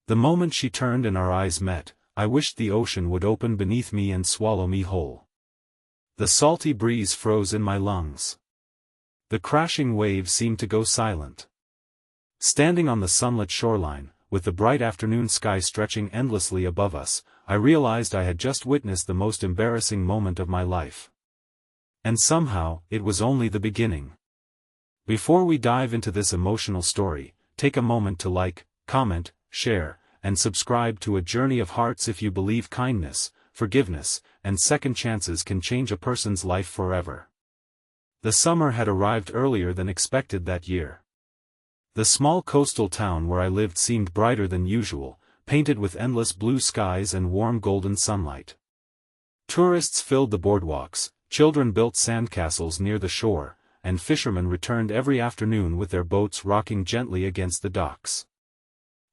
The moment she turned and our eyes met, I wished the ocean would open beneath me and swallow me whole. The salty breeze froze in my lungs. The crashing waves seemed to go silent. Standing on the sunlit shoreline, with the bright afternoon sky stretching endlessly above us, I realized I had just witnessed the most embarrassing moment of my life. And somehow, it was only the beginning. Before we dive into this emotional story, take a moment to like, comment, share, and subscribe to A Journey of Hearts if you believe kindness, forgiveness, and second chances can change a person's life forever. The summer had arrived earlier than expected that year. The small coastal town where I lived seemed brighter than usual, painted with endless blue skies and warm golden sunlight. Tourists filled the boardwalks, children built sandcastles near the shore, and fishermen returned every afternoon with their boats rocking gently against the docks.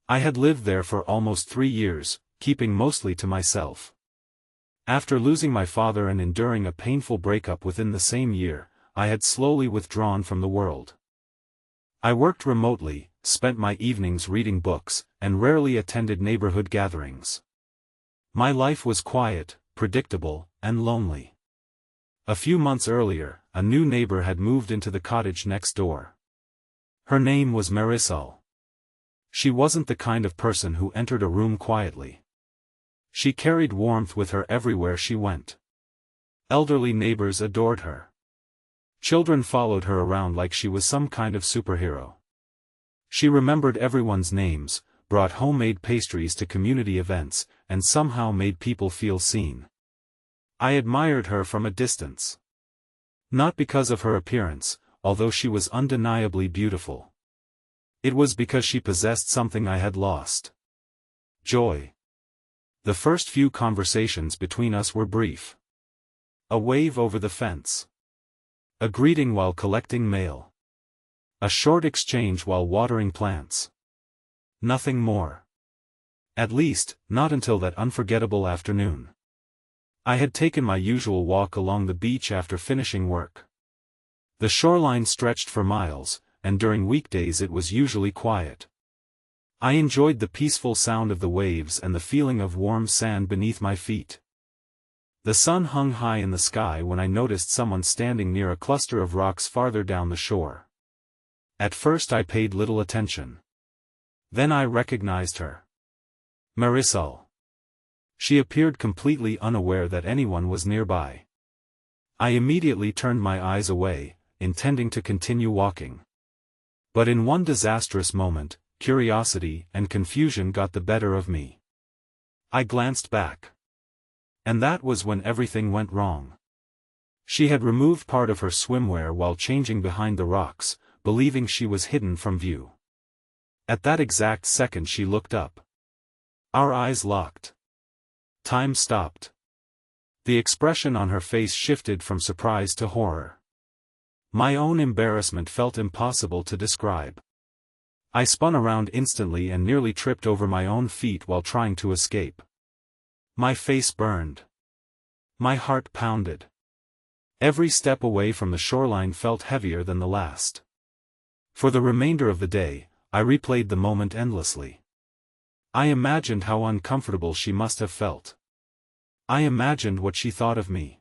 I had lived there for almost 3 years, keeping mostly to myself. After losing my father and enduring a painful breakup within the same year, I had slowly withdrawn from the world. I worked remotely, spent my evenings reading books, and rarely attended neighborhood gatherings. My life was quiet, predictable, and lonely. A few months earlier, a new neighbor had moved into the cottage next door. Her name was Marisol. She wasn't the kind of person who entered a room quietly. She carried warmth with her everywhere she went. Elderly neighbors adored her. Children followed her around like she was some kind of superhero. She remembered everyone's names, brought homemade pastries to community events, and somehow made people feel seen. I admired her from a distance. Not because of her appearance, although she was undeniably beautiful. It was because she possessed something I had lost. Joy. The first few conversations between us were brief. A wave over the fence. A greeting while collecting mail. A short exchange while watering plants. Nothing more. At least, not until that unforgettable afternoon. I had taken my usual walk along the beach after finishing work. The shoreline stretched for miles, and during weekdays it was usually quiet. I enjoyed the peaceful sound of the waves and the feeling of warm sand beneath my feet. The sun hung high in the sky when I noticed someone standing near a cluster of rocks farther down the shore. At first I paid little attention. Then I recognized her. Marisol. She appeared completely unaware that anyone was nearby. I immediately turned my eyes away, intending to continue walking. But in one disastrous moment, curiosity and confusion got the better of me. I glanced back. And that was when everything went wrong. She had removed part of her swimwear while changing behind the rocks, believing she was hidden from view. At that exact second she looked up. Our eyes locked. Time stopped. The expression on her face shifted from surprise to horror. My own embarrassment felt impossible to describe. I spun around instantly and nearly tripped over my own feet while trying to escape. My face burned. My heart pounded. Every step away from the shoreline felt heavier than the last. For the remainder of the day, I replayed the moment endlessly. I imagined how uncomfortable she must have felt. I imagined what she thought of me.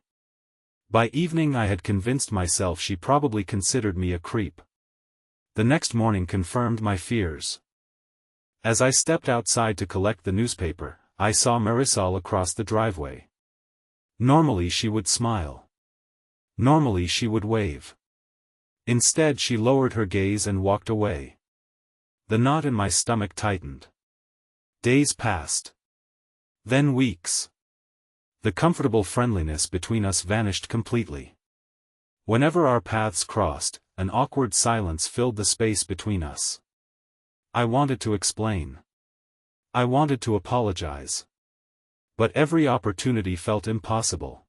By evening I had convinced myself she probably considered me a creep. The next morning confirmed my fears. As I stepped outside to collect the newspaper, I saw Marisol across the driveway. Normally she would smile. Normally she would wave. Instead she lowered her gaze and walked away. The knot in my stomach tightened. Days passed. Then weeks. The comfortable friendliness between us vanished completely. Whenever our paths crossed, an awkward silence filled the space between us. I wanted to explain. I wanted to apologize. But every opportunity felt impossible.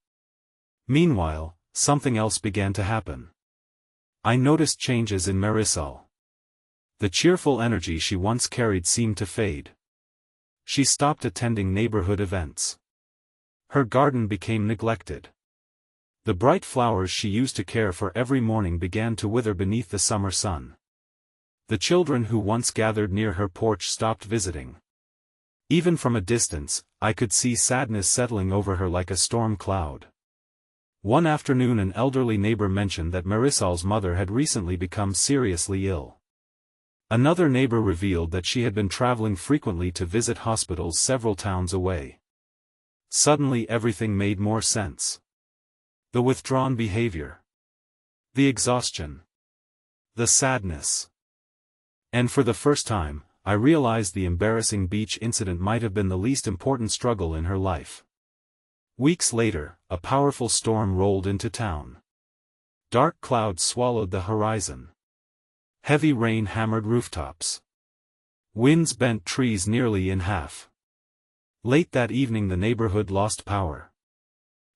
Meanwhile, something else began to happen. I noticed changes in Marisol. The cheerful energy she once carried seemed to fade. She stopped attending neighborhood events. Her garden became neglected. The bright flowers she used to care for every morning began to wither beneath the summer sun. The children who once gathered near her porch stopped visiting. Even from a distance, I could see sadness settling over her like a storm cloud. One afternoon an elderly neighbor mentioned that Marisol's mother had recently become seriously ill. Another neighbor revealed that she had been traveling frequently to visit hospitals several towns away. Suddenly everything made more sense. The withdrawn behavior. The exhaustion. The sadness. And for the first time, I realized the embarrassing beach incident might have been the least important struggle in her life. Weeks later, a powerful storm rolled into town. Dark clouds swallowed the horizon. Heavy rain hammered rooftops. Winds bent trees nearly in half. Late that evening the neighborhood lost power.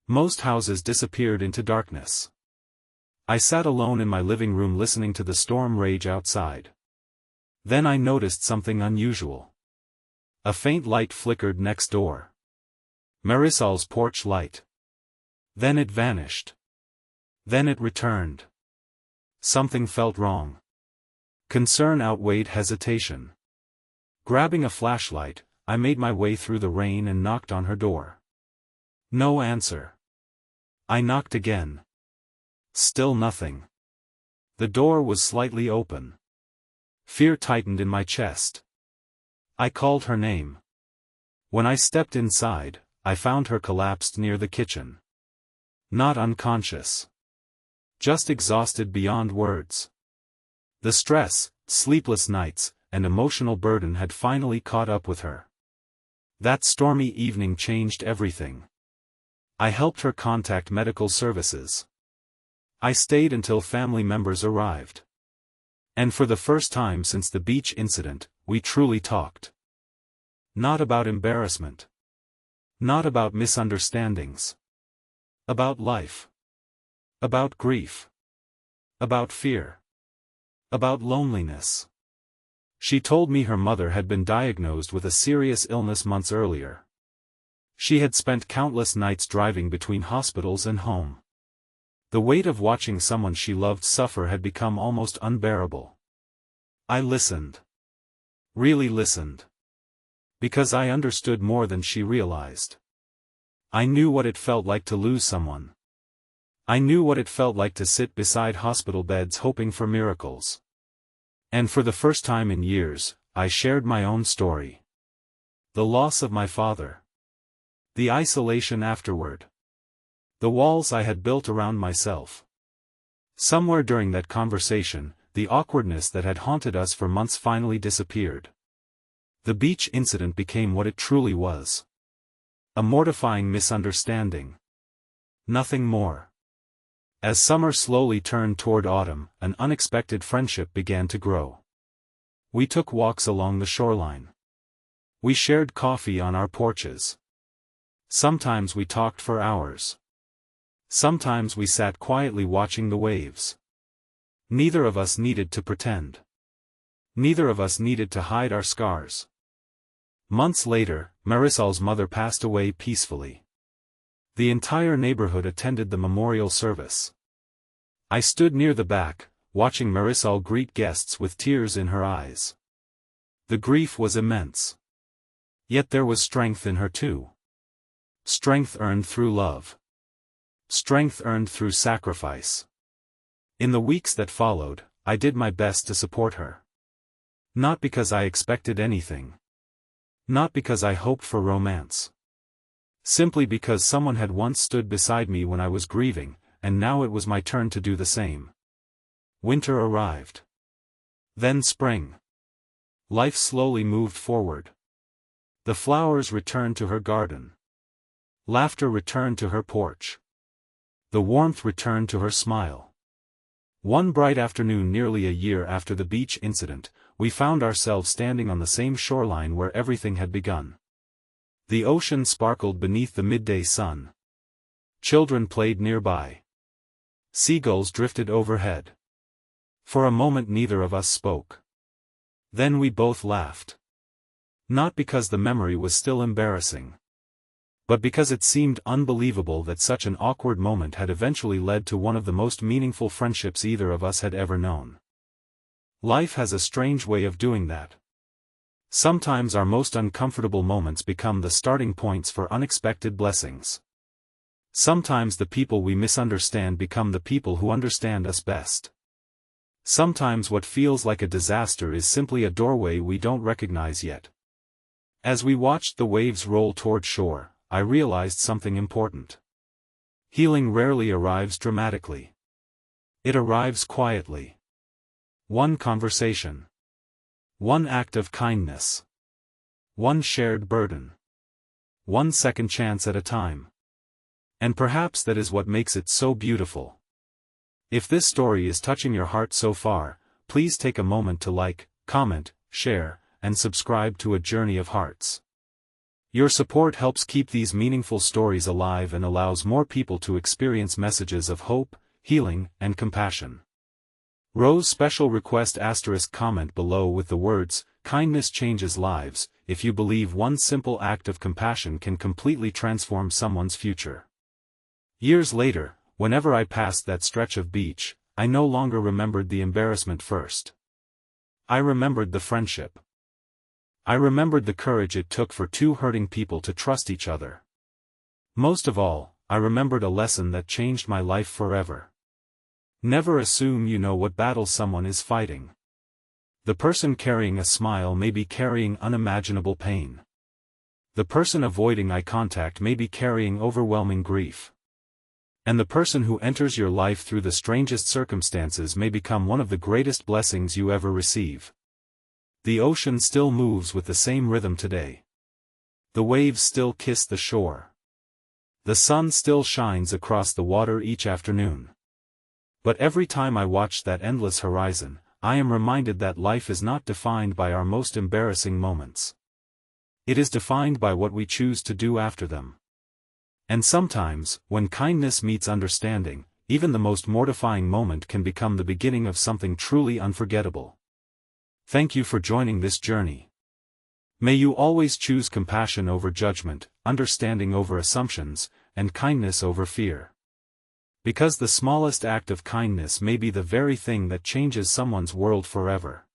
Most houses disappeared into darkness. I sat alone in my living room listening to the storm rage outside. Then I noticed something unusual. A faint light flickered next door. Marisol's porch light. Then it vanished. Then it returned. Something felt wrong. Concern outweighed hesitation. Grabbing a flashlight, I made my way through the rain and knocked on her door. No answer. I knocked again. Still nothing. The door was slightly open. Fear tightened in my chest. I called her name. When I stepped inside, I found her collapsed near the kitchen. Not unconscious. Just exhausted beyond words. The stress, sleepless nights, and emotional burden had finally caught up with her. That stormy evening changed everything. I helped her contact medical services. I stayed until family members arrived. And for the first time since the beach incident, we truly talked. Not about embarrassment. Not about misunderstandings. About life. About grief. About fear. About loneliness. She told me her mother had been diagnosed with a serious illness months earlier. She had spent countless nights driving between hospitals and home. The weight of watching someone she loved suffer had become almost unbearable. I listened. Really listened. Because I understood more than she realized. I knew what it felt like to lose someone. I knew what it felt like to sit beside hospital beds hoping for miracles. And for the first time in years, I shared my own story. The loss of my father. The isolation afterward. The walls I had built around myself. Somewhere during that conversation, the awkwardness that had haunted us for months finally disappeared. The beach incident became what it truly was. A mortifying misunderstanding. Nothing more. As summer slowly turned toward autumn, an unexpected friendship began to grow. We took walks along the shoreline. We shared coffee on our porches. Sometimes we talked for hours. Sometimes we sat quietly watching the waves. Neither of us needed to pretend. Neither of us needed to hide our scars. Months later, Marisol's mother passed away peacefully. The entire neighborhood attended the memorial service. I stood near the back, watching Marisol greet guests with tears in her eyes. The grief was immense. Yet there was strength in her too. Strength earned through love. Strength earned through sacrifice. In the weeks that followed, I did my best to support her. Not because I expected anything. Not because I hoped for romance. Simply because someone had once stood beside me when I was grieving, and now it was my turn to do the same. Winter arrived. Then spring. Life slowly moved forward. The flowers returned to her garden. Laughter returned to her porch. The warmth returned to her smile. One bright afternoon nearly a year after the beach incident, we found ourselves standing on the same shoreline where everything had begun. The ocean sparkled beneath the midday sun. Children played nearby. Seagulls drifted overhead. For a moment neither of us spoke. Then we both laughed. Not because the memory was still embarrassing, but because it seemed unbelievable that such an awkward moment had eventually led to one of the most meaningful friendships either of us had ever known. Life has a strange way of doing that. Sometimes our most uncomfortable moments become the starting points for unexpected blessings. Sometimes the people we misunderstand become the people who understand us best. Sometimes what feels like a disaster is simply a doorway we don't recognize yet. As we watched the waves roll toward shore, I realized something important. Healing rarely arrives dramatically. It arrives quietly. One conversation. One act of kindness. One shared burden. One second chance at a time. And perhaps that is what makes it so beautiful. If this story is touching your heart so far, please take a moment to like, comment, share, and subscribe to A Journey of Hearts. Your support helps keep these meaningful stories alive and allows more people to experience messages of hope, healing, and compassion. Rose special request * comment below with the words, "Kindness changes lives," if you believe one simple act of compassion can completely transform someone's future. Years later, whenever I passed that stretch of beach, I no longer remembered the embarrassment first. I remembered the friendship. I remembered the courage it took for two hurting people to trust each other. Most of all, I remembered a lesson that changed my life forever. Never assume you know what battle someone is fighting. The person carrying a smile may be carrying unimaginable pain. The person avoiding eye contact may be carrying overwhelming grief. And the person who enters your life through the strangest circumstances may become one of the greatest blessings you ever receive. The ocean still moves with the same rhythm today. The waves still kiss the shore. The sun still shines across the water each afternoon. But every time I watch that endless horizon, I am reminded that life is not defined by our most embarrassing moments. It is defined by what we choose to do after them. And sometimes, when kindness meets understanding, even the most mortifying moment can become the beginning of something truly unforgettable. Thank you for joining this journey. May you always choose compassion over judgment, understanding over assumptions, and kindness over fear. Because the smallest act of kindness may be the very thing that changes someone's world forever.